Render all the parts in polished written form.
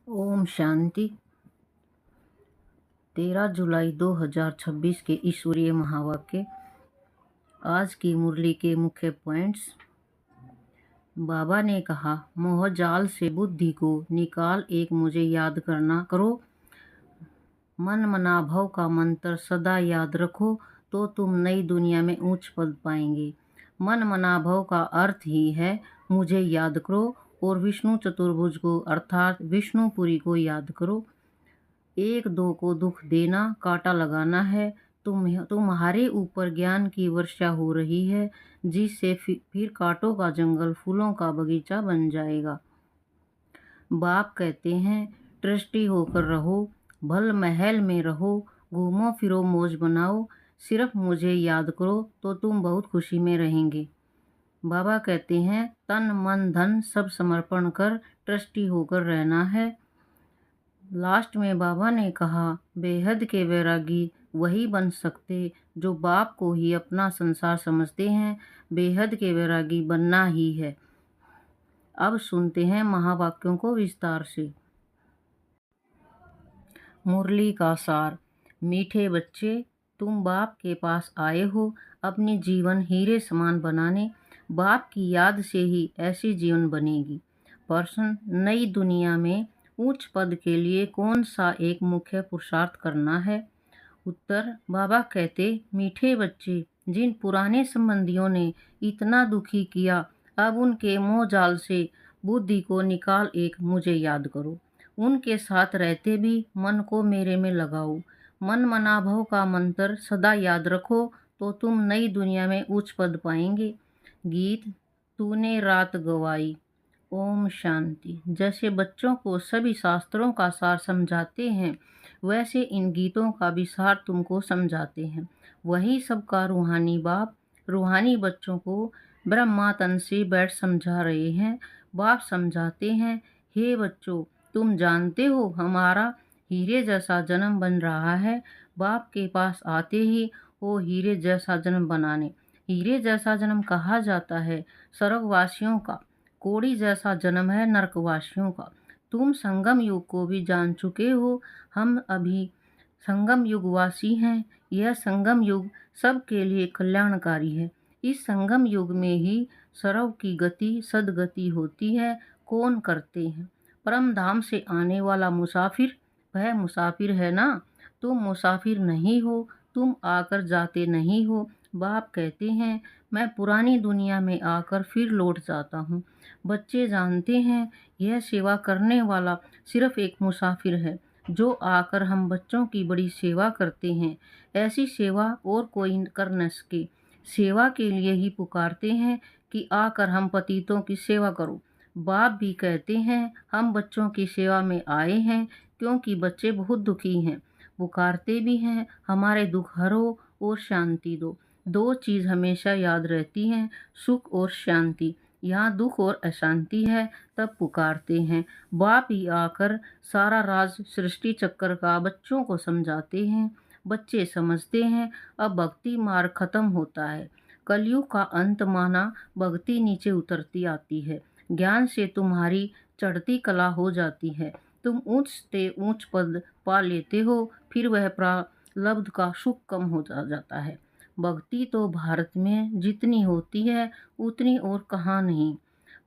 ओम शांति। 13 जुलाई 2026 के ईश्वरीय महावाक्य। आज की मुरली के मुख्य पॉइंट्स। बाबा ने कहा, मोह जाल से बुद्धि को निकाल एक मुझे याद करना करो। मन मनाभव का मंत्र सदा याद रखो तो तुम नई दुनिया में ऊंच पद पाएंगे। मन मनाभव का अर्थ ही है मुझे याद करो और विष्णु चतुर्भुज को अर्थात विष्णुपुरी को याद करो। एक दो को दुख देना कांटा लगाना है। तुम्हारे ऊपर ज्ञान की वर्षा हो रही है जिससे फिर कांटों का जंगल फूलों का बगीचा बन जाएगा। बाप कहते हैं, ट्रस्टी होकर रहो, भल महल में रहो, घूमो फिरो मौज बनाओ, सिर्फ मुझे याद करो तो तुम बहुत खुशी में रहेंगे। बाबा कहते हैं, तन मन धन सब समर्पण कर ट्रस्टी होकर रहना है। लास्ट में बाबा ने कहा, बेहद के वैरागी वही बन सकते जो बाप को ही अपना संसार समझते हैं। बेहद के वैरागी बनना ही है। अब सुनते हैं महावाक्यों को विस्तार से। मुरली का सार। मीठे बच्चे, तुम बाप के पास आए हो अपनी जीवन हीरे समान बनाने। बाप की याद से ही ऐसी जीवन बनेगी। प्रश्न, नई दुनिया में उच्च पद के लिए कौन सा एक मुख्य पुरुषार्थ करना है? उत्तर, बाबा कहते, मीठे बच्चे, जिन पुराने संबंधियों ने इतना दुखी किया, अब उनके मोह जाल से बुद्धि को निकाल एक मुझे याद करो। उनके साथ रहते भी मन को मेरे में लगाओ। मन मनाभव का मंत्र सदा याद रखो तो तुम नई दुनिया में उच्च पद पाएंगे। गीत, तूने रात गवाई। ओम शांति। जैसे बच्चों को सभी शास्त्रों का सार समझाते हैं, वैसे इन गीतों का भी सार तुमको समझाते हैं। वही सबका रूहानी बाप रूहानी बच्चों को ब्रह्मा तन से बैठ समझा रहे हैं। बाप समझाते हैं, हे बच्चों, तुम जानते हो हमारा हीरे जैसा जन्म बन रहा है। बाप के पास आते ही वो हीरे जैसा जन्म बनाने। हीरे जैसा जन्म कहा जाता है स्वर्गवासियों का, कोड़ी जैसा जन्म है नरकवासियों का। तुम संगम युग को भी जान चुके हो, हम अभी संगम युगवासी हैं। यह संगम युग सबके लिए कल्याणकारी है। इस संगम युग में ही सर्व की गति सदगति होती है। कौन करते हैं? परम धाम से आने वाला मुसाफिर, वह मुसाफिर है ना। तुम मुसाफिर नहीं हो, तुम आकर जाते नहीं हो। बाप कहते हैं, मैं पुरानी दुनिया में आकर फिर लौट जाता हूँ। बच्चे जानते हैं, यह सेवा करने वाला सिर्फ एक मुसाफिर है जो आकर हम बच्चों की बड़ी सेवा करते हैं। ऐसी सेवा और कोई कर न सके। सेवा के लिए ही पुकारते हैं कि आकर हम पतितों की सेवा करो। बाप भी कहते हैं, हम बच्चों की सेवा में आए हैं क्योंकि बच्चे बहुत दुखी हैं। पुकारते भी हैं, हमारे दुख हरो और शांति दो। दो चीज़ हमेशा याद रहती हैं, सुख और शांति। यहाँ दुख और अशांति है तब पुकारते हैं। बाप ही आकर सारा राज सृष्टि चक्र का बच्चों को समझाते हैं। बच्चे समझते हैं। अब भक्ति मार्ग खत्म होता है। कलयुग का अंत माना भक्ति नीचे उतरती आती है। ज्ञान से तुम्हारी चढ़ती कला हो जाती है। तुम ऊंच से ऊंच पद पा लेते हो, फिर वह प्रारब्ध का सुख कम हो जाता है। भक्ति तो भारत में जितनी होती है उतनी और कहाँ नहीं।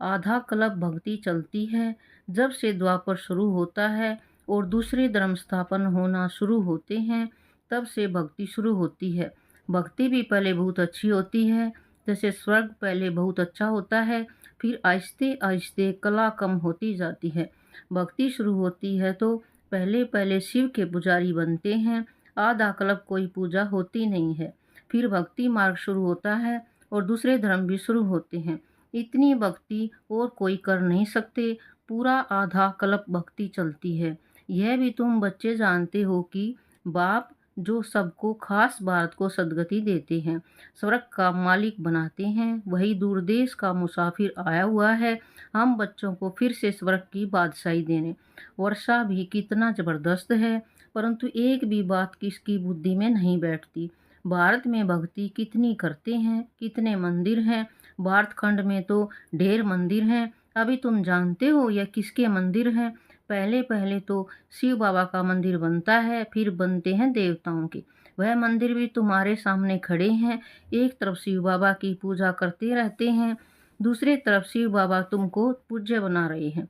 आधा कल्प भक्ति चलती है। जब से द्वापर शुरू होता है और दूसरे धर्म स्थापन होना शुरू होते हैं, तब से भक्ति शुरू होती है। भक्ति भी पहले बहुत अच्छी होती है, जैसे स्वर्ग पहले बहुत अच्छा होता है, फिर आहिस्ते आहिस्ते कला कम होती जाती है। भक्ति शुरू होती है तो पहले पहले शिव के पुजारी बनते हैं। आधा कल्प कोई पूजा होती नहीं है। फिर भक्ति मार्ग शुरू होता है और दूसरे धर्म भी शुरू होते हैं। इतनी भक्ति और कोई कर नहीं सकते। पूरा आधा कल्प भक्ति चलती है। यह भी तुम बच्चे जानते हो कि बाप जो सबको खास भारत को सदगति देते हैं, स्वर्ग का मालिक बनाते हैं, वही दूर देश का मुसाफिर आया हुआ है हम बच्चों को फिर से स्वर्ग की बादशाही देने। वर्षा भी कितना जबरदस्त है, परंतु एक भी बात किसकी बुद्धि में नहीं बैठती। भारत में भक्ति कितनी करते हैं, कितने मंदिर हैं। भारत खंड में तो ढेर मंदिर हैं। अभी तुम जानते हो यह किसके मंदिर हैं? पहले पहले तो शिव बाबा का मंदिर बनता है, फिर बनते हैं देवताओं के। वह मंदिर भी तुम्हारे सामने खड़े हैं। एक तरफ शिव बाबा की पूजा करते रहते हैं, दूसरी तरफ शिव बाबा तुमको पूज्य बना रहे हैं।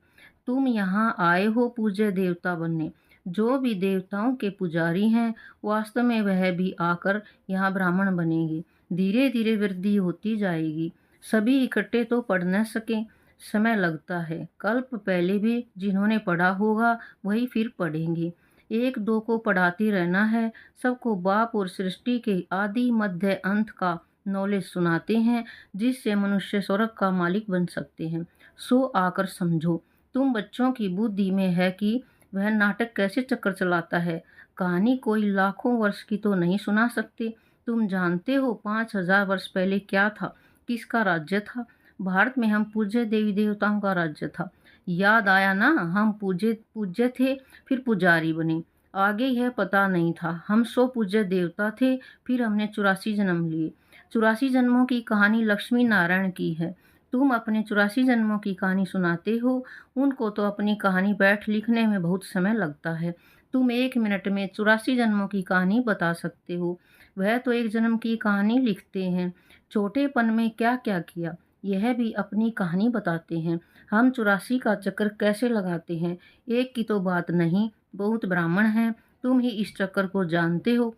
तुम यहाँ आए हो पूज्य देवता बनने। जो भी देवताओं के पुजारी हैं, वास्तव में वह भी आकर यहाँ ब्राह्मण बनेंगे। धीरे धीरे वृद्धि होती जाएगी। सभी इकट्ठे तो पढ़ न सकें, समय लगता है। कल्प पहले भी जिन्होंने पढ़ा होगा वही फिर पढ़ेंगे। एक दो को पढ़ाते रहना है। सबको बाप और सृष्टि के आदि मध्य अंत का नॉलेज सुनाते हैं, जिससे मनुष्य स्वर्ग का मालिक बन सकते हैं। सो आकर समझो। तुम बच्चों की बुद्धि में है कि वह नाटक कैसे चक्कर चलाता है। कहानी कोई लाखों वर्ष की तो नहीं सुना सकते। तुम जानते हो 5,000 वर्ष पहले क्या था, किसका राज्य था? भारत में हम पूज्य देवी देवताओं का राज्य था। याद आया ना, हम पूज्य पूज्य थे, फिर पुजारी बने। आगे यह पता नहीं था। हम 100 पूज्य देवता थे, फिर हमने 84 जन्म लिए। 84 जन्मों की कहानी लक्ष्मी नारायण की है। तुम अपने 84 जन्मों की कहानी सुनाते हो, उनको तो अपनी कहानी बैठ लिखने में बहुत समय लगता है। तुम 1 मिनट में 84 जन्मों की कहानी बता सकते हो, वह तो 1 जन्म की कहानी लिखते हैं। छोटेपन में क्या क्या किया, यह भी अपनी कहानी बताते हैं। हम 84 का चक्कर कैसे लगाते हैं, एक की तो बात नहीं, बहुत ब्राह्मण हैं। तुम ही इस चक्कर को जानते हो।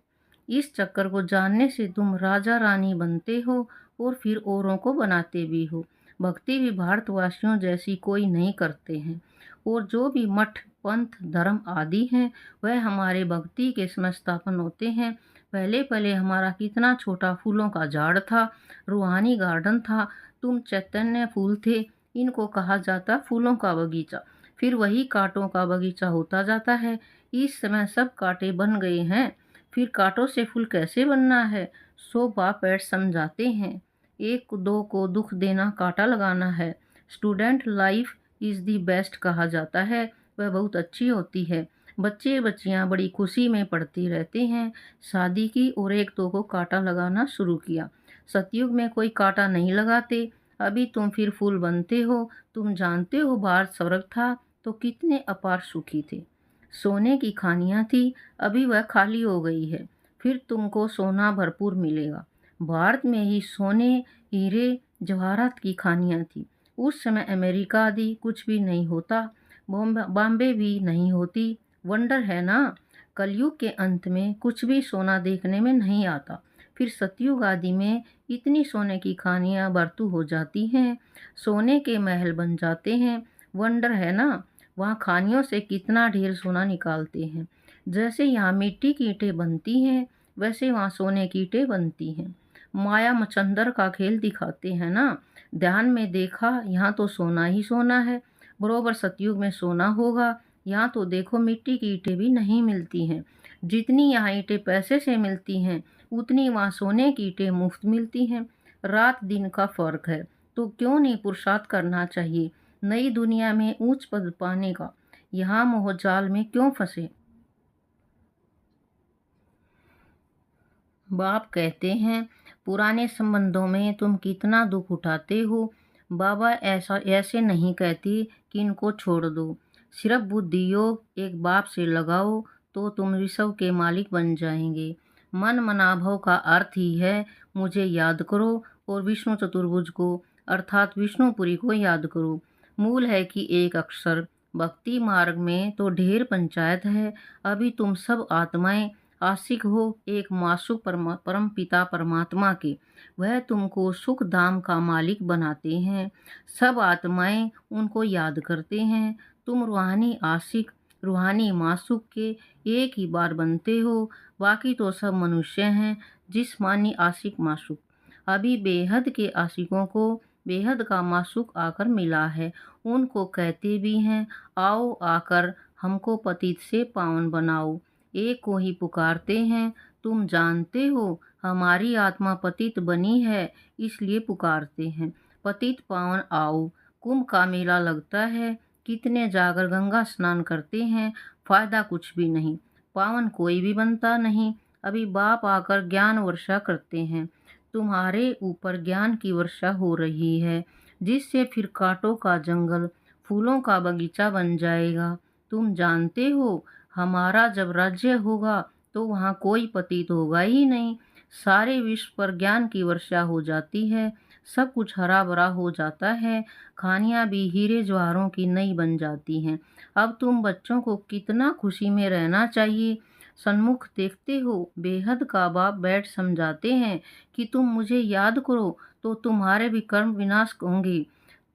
इस चक्कर को जानने से तुम राजा रानी बनते हो और फिर औरों को बनाते भी हो। भक्ति भी भारतवासियों जैसी कोई नहीं करते हैं। और जो भी मठ पंथ धर्म आदि हैं, वह हमारे भक्ति के समय स्थापन होते हैं। पहले पहले हमारा कितना छोटा फूलों का झाड़ था, रूहानी गार्डन था। तुम चैतन्य फूल थे, इनको कहा जाता फूलों का बगीचा। फिर वही कांटों का बगीचा होता जाता है। इस समय सब कांटे बन गए हैं, फिर कांटों से फूल कैसे बनना है, सो बाप ऐड समझाते हैं। एक दो को दुख देना कांटा लगाना है। Student life is the best कहा जाता है, वह बहुत अच्छी होती है। बच्चे बच्चियां बड़ी खुशी में पढ़ते रहते हैं। शादी की और एक दो को कांटा लगाना शुरू किया। सतयुग में कोई कांटा नहीं लगाते। अभी तुम फिर फूल बनते हो। तुम जानते हो भारत स्वर्ग था तो कितने अपार सुखी थे। सोने की खानियां थी, अभी वह खाली हो गई है। फिर तुमको सोना भरपूर मिलेगा। भारत में ही सोने हीरे जवाहरात की खानियां थी। उस समय अमेरिका आदि कुछ भी नहीं होता, बॉम्बे भी नहीं होती। वंडर है ना। कलयुग के अंत में कुछ भी सोना देखने में नहीं आता। फिर सतयुग आदि में इतनी सोने की खानियां बरतू हो जाती हैं, सोने के महल बन जाते हैं। वंडर है ना। वहाँ खानियों से कितना ढेर सोना निकालते हैं। जैसे यहाँ मिट्टी की ईंटें बनती हैं, वैसे वहाँ सोने की ईंटें बनती हैं। माया मचंदर का खेल दिखाते हैं ना। ध्यान में देखा, यहाँ तो सोना ही सोना है। बरोबर सतयुग में सोना होगा। यहाँ तो देखो मिट्टी की ईंटें भी नहीं मिलती हैं। जितनी यहाँ ईंटें पैसे से मिलती हैं, उतनी वहाँ सोने की ईंटें मुफ्त मिलती हैं। रात दिन का फर्क है, तो क्यों नहीं पुरुषार्थ करना चाहिए नई दुनिया में ऊंच पद पाने का। यहाँ मोहजाल में क्यों फंसे। बाप कहते हैं, पुराने संबंधों में तुम कितना दुख उठाते हो। बाबा ऐसा ऐसे नहीं कहती कि इनको छोड़ दो। सिर्फ बुद्धि योग एक बाप से लगाओ तो तुम ऋषभ के मालिक बन जाएंगे। मन मनाभव का अर्थ ही है मुझे याद करो और विष्णु चतुर्भुज को अर्थात विष्णुपुरी को याद करो। मूल है कि एक अक्षर। भक्ति मार्ग में तो ढेर पंचायत है। अभी तुम सब आत्माएं आशिक हो एक मासूक परम पिता परमात्मा के। वह तुमको सुख धाम का मालिक बनाते हैं। सब आत्माएं उनको याद करते हैं। तुम रूहानी आशिक रूहानी मासूक के एक ही बार बनते हो। बाकी तो सब मनुष्य हैं जिस्मानी आशिक मासूक। अभी बेहद के आशिकों को बेहद का मासूक आकर मिला है। उनको कहते भी हैं, आओ आकर हमको पतित से पावन बनाओ। एक को ही पुकारते हैं। तुम जानते हो हमारी आत्मा पतित बनी है, इसलिए पुकारते हैं, पतित पावन आओ। कुंभ का मेला लगता है, कितने जाकर गंगा स्नान करते हैं, फायदा कुछ भी नहीं, पावन कोई भी बनता नहीं। अभी बाप आकर ज्ञान वर्षा करते हैं। तुम्हारे ऊपर ज्ञान की वर्षा हो रही है, जिससे फिर कांटों का जंगल फूलों का बगीचा बन जाएगा। तुम जानते हो, हमारा जब राज्य होगा तो वहाँ कोई पतित होगा ही नहीं। सारे विश्व पर ज्ञान की वर्षा हो जाती है, सब कुछ हरा भरा हो जाता है, खानियाँ भी हीरे जवाहरों की नई बन जाती हैं। अब तुम बच्चों को कितना खुशी में रहना चाहिए। सन्मुख देखते हो, बेहद का बाप बैठ समझाते हैं कि तुम मुझे याद करो तो तुम्हारे भी कर्म विनाश होंगे।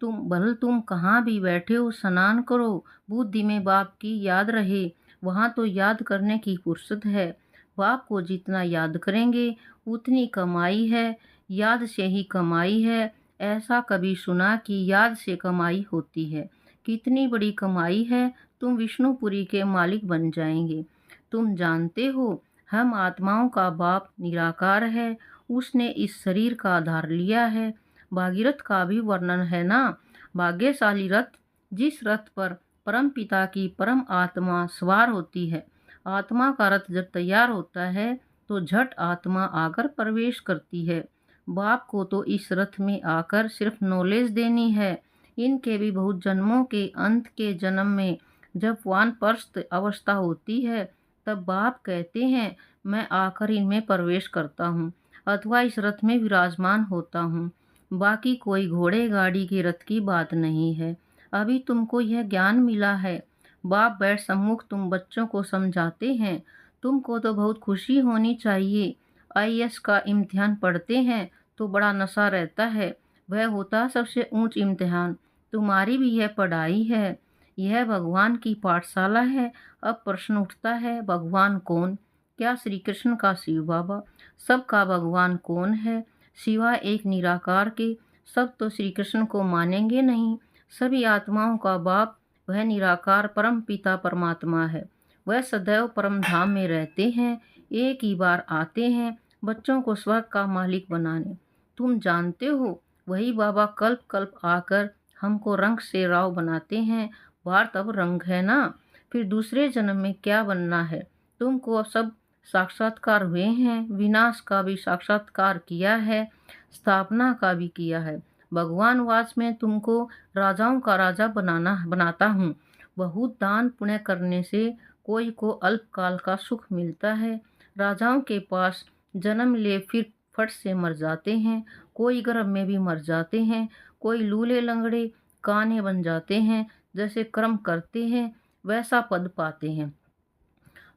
तुम कहाँ भी बैठे हो स्नान करो, बुद्धि में बाप की याद रहे। वहाँ तो याद करने की फुर्सत है। बाप को जितना याद करेंगे उतनी कमाई है, याद से ही कमाई है। ऐसा कभी सुना कि याद से कमाई होती है? कितनी बड़ी कमाई है, तुम विष्णुपुरी के मालिक बन जाएंगे। तुम जानते हो, हम आत्माओं का बाप निराकार है, उसने इस शरीर का आधार लिया है। भागीरथ का भी वर्णन है ना, भाग्यशाली रथ, जिस रथ पर परम पिता की परम आत्मा सवार होती है। आत्मा का रथ जब तैयार होता है तो झट आत्मा आकर प्रवेश करती है। बाप को तो इस रथ में आकर सिर्फ नॉलेज देनी है। इनके भी बहुत जन्मों के अंत के जन्म में जब वानप्रस्थ अवस्था होती है, तब बाप कहते हैं, मैं आकर इनमें प्रवेश करता हूँ अथवा इस रथ में विराजमान होता हूँ। बाकी कोई घोड़े गाड़ी के रथ की बात नहीं है। अभी तुमको यह ज्ञान मिला है। बाप बैठ सम्मुख तुम बच्चों को समझाते हैं। तुमको तो बहुत खुशी होनी चाहिए। आईएएस का इम्तिहान पढ़ते हैं तो बड़ा नशा रहता है। वह होता सबसे ऊंच इम्तिहान। तुम्हारी भी यह पढ़ाई है। यह भगवान की पाठशाला है। अब प्रश्न उठता है, भगवान कौन? क्या श्री कृष्ण का शिव बाबा? सबका भगवान कौन है? सिवा एक निराकार के। सब तो श्री कृष्ण को मानेंगे नहीं। सभी आत्माओं का बाप वह निराकार परम पिता परमात्मा है। वह सदैव परम धाम में रहते हैं, एक ही बार आते हैं बच्चों को स्वर्ग का मालिक बनाने। तुम जानते हो, वही बाबा कल्प कल्प आकर हमको रंग से राव बनाते हैं। भारत अब रंग है ना, फिर दूसरे जन्म में क्या बनना है? तुमको अब सब साक्षात्कार हुए हैं, विनाश का भी साक्षात्कार किया है, स्थापना का भी किया है। भगवान वास में तुमको राजाओं का राजा बनाता हूँ। बहुत दान पुण्य करने से कोई को अल्पकाल का सुख मिलता है। राजाओं के पास जन्म ले फिर फट से मर जाते हैं, कोई गर्भ में भी मर जाते हैं, कोई लूले लंगड़े काने बन जाते हैं। जैसे कर्म करते हैं वैसा पद पाते हैं।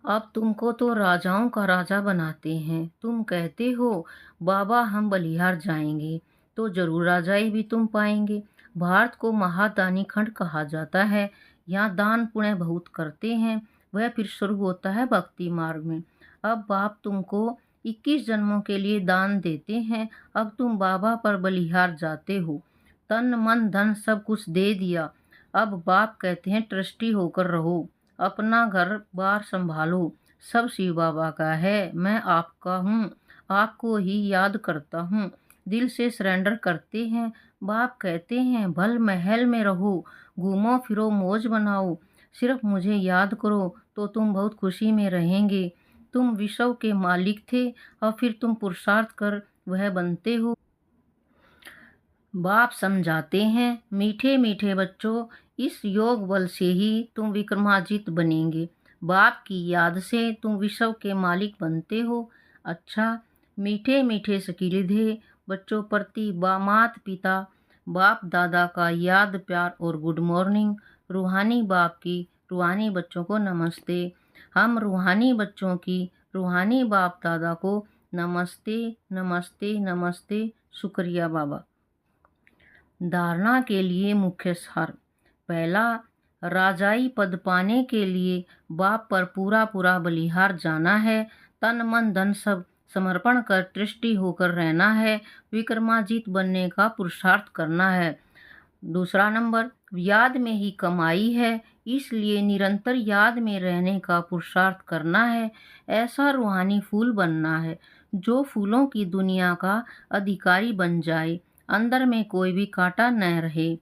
अब तुमको तो राजाओं का राजा बनाते हैं। तुम कहते हो, बाबा हम बलिहार जाएंगे तो जरूर राजाई भी तुम पाएंगे। भारत को महादानी खंड कहा जाता है। यहाँ दान पुण्य बहुत करते हैं। वह फिर शुरू होता है भक्ति मार्ग में। अब बाप तुमको 21 जन्मों के लिए दान देते हैं। अब तुम बाबा पर बलिहार जाते हो, तन मन धन सब कुछ दे दिया। अब बाप कहते हैं, ट्रस्टी होकर रहो, अपना घर बार संभालो, सब शिव बाबा का है, मैं आपका हूँ, आपको ही याद करता हूँ। दिल से सरेंडर करते हैं। बाप कहते हैं, भल महल में रहो, घूमो फिरो मौज बनाओ, सिर्फ मुझे याद करो तो तुम बहुत खुशी में रहेंगे। तुम विश्व के मालिक थे और फिर तुम पुरुषार्थ कर वह बनते हो। बाप समझाते हैं, मीठे मीठे बच्चों, इस योग बल से ही तुम विक्रमाजित बनेंगे। बाप की याद से तुम विश्व के मालिक बनते हो। अच्छा, मीठे मीठे सकीलिधे बच्चों प्रति मात पिता बाप दादा का याद प्यार और गुड मॉर्निंग। रूहानी बाप की रूहानी बच्चों को नमस्ते। हम रूहानी बच्चों की रूहानी बाप दादा को नमस्ते नमस्ते नमस्ते। शुक्रिया बाबा। धारणा के लिए मुख्य सार। पहला, राजाई पद पाने के लिए बाप पर पूरा पूरा बलिहार जाना है। तन मन धन सब समर्पण कर दृष्टि होकर रहना है। विक्रमाजित बनने का पुरुषार्थ करना है। दूसरा नंबर, याद में ही कमाई है, इसलिए निरंतर याद में रहने का पुरुषार्थ करना है। ऐसा रूहानी फूल बनना है जो फूलों की दुनिया का अधिकारी बन जाए, अंदर में कोई भी कांटा न रहे।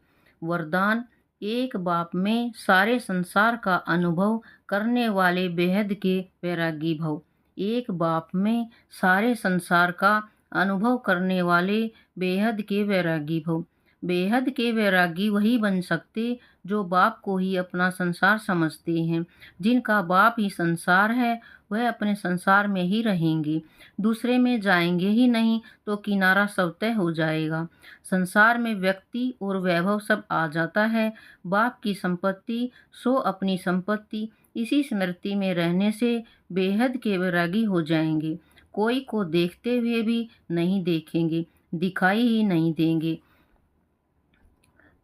वरदान, एक बाप में सारे संसार का अनुभव करने वाले बेहद के वैरागी भव। एक बाप में सारे संसार का अनुभव करने वाले बेहद के वैरागी भव। बेहद के वैरागी वही बन सकते जो बाप को ही अपना संसार समझते हैं। जिनका बाप ही संसार है, वह अपने संसार में ही रहेंगे, दूसरे में जाएंगे ही नहीं, तो किनारा स्वतः हो जाएगा। संसार में व्यक्ति और वैभव सब आ जाता है। बाप की संपत्ति सो अपनी संपत्ति, इसी स्मृति में रहने से बेहद के वैरागी हो जाएंगे। कोई को देखते हुए भी नहीं देखेंगे, दिखाई ही नहीं देंगे।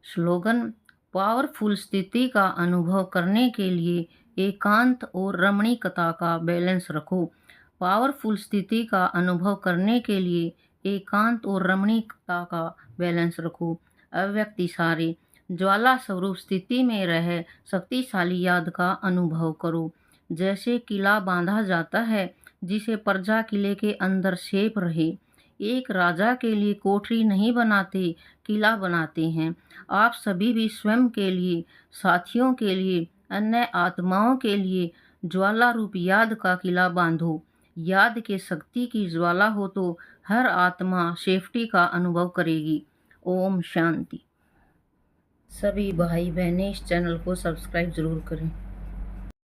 स्लोगन: पावरफुल स्थिति का अनुभव करने के लिए एकांत और रमणीकता का बैलेंस रखो। पावरफुल स्थिति का अनुभव करने के लिए एकांत और रमणीकता का बैलेंस रखो। अव्यक्ति सारे ज्वाला स्वरूप स्थिति में रह शक्तिशाली याद का अनुभव करो। जैसे किला बांधा जाता है, जिसे प्रजा किले के अंदर सेफ रहे। एक राजा के लिए कोठरी नहीं बनाते, किला बनाते हैं। आप सभी भी स्वयं के लिए, साथियों के लिए, अन्य आत्माओं के लिए ज्वाला रूप याद का किला बांधो। याद के शक्ति की ज्वाला हो तो हर आत्मा सेफ्टी का अनुभव करेगी। ओम शांति। सभी भाई बहनें इस चैनल को सब्सक्राइब जरूर करें।